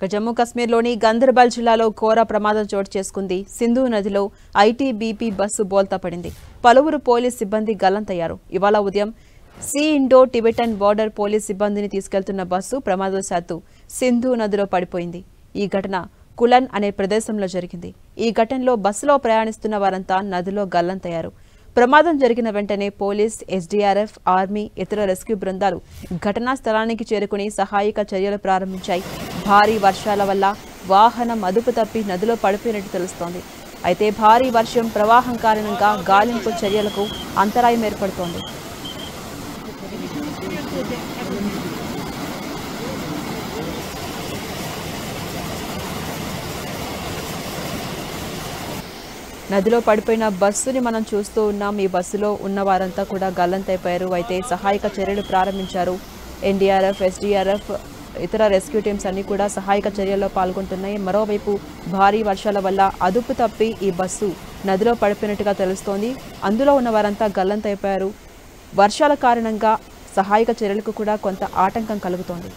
జమ్మూ కశ్మీర్లోని గందర్బల్ జిల్లాలో ఘోర ప్రమాదం చోటు చేసుకుంది. సింధు నదిలో ఐటీబీపీ బస్సు బోల్తా పడింది. పలువురు పోలీస్ సిబ్బంది గల్లంతయ్యారు. ఇవాళ ఉదయం ఇండో టిబెటన్ బోర్డర్ పోలీస్ సిబ్బందిని తీసుకెళ్తున్న బస్సు ప్రమాదవశాత్తు సింధు నదిలో పడిపోయింది. ఈ ఘటన కులన్ అనే ప్రదేశంలో జరిగింది. ఈ ఘటనలో బస్సులో ప్రయాణిస్తున్న వారంతా నదిలో గల్లంతయ్యారు. ప్రమాదం జరిగిన వెంటనే పోలీస్, ఎస్డీఆర్ఎఫ్, ఆర్మీ, ఇతర రెస్క్యూ బృందాలు ఘటనా స్థలానికి చేరుకుని సహాయక చర్యలు ప్రారంభించాయి. భారీ వర్షాల వల్ల వాహనం అదుపు తప్పి నదిలో పడిపోయినట్టు తెలుస్తోంది. అయితే భారీ వర్షం ప్రవాహం కారణంగా గాలింపు చర్యలకు అంతరాయం ఏర్పడుతోంది. నదిలో పడిపోయిన బస్సుని మనం చూస్తూ ఉన్నాం. ఈ బస్సులో ఉన్న వారంతా కూడా గల్లంతైపోయారు. అయితే సహాయక చర్యలు ప్రారంభించారు. ఎన్డీఆర్ఎఫ్, ఎస్డీఆర్ఎఫ్, ఇతర రెస్క్యూ టీమ్స్ అన్ని కూడా సహాయక చర్యల్లో పాల్గొంటున్నాయి. మరోవైపు భారీ వర్షాల వల్ల అదుపు తప్పి ఈ బస్సు నదిలో పడిపోయినట్టుగా తెలుస్తోంది. అందులో ఉన్న వారంతా గల్లంతైపోయారు. వర్షాల కారణంగా సహాయక చర్యలకు కూడా కొంత ఆటంకం కలుగుతోంది.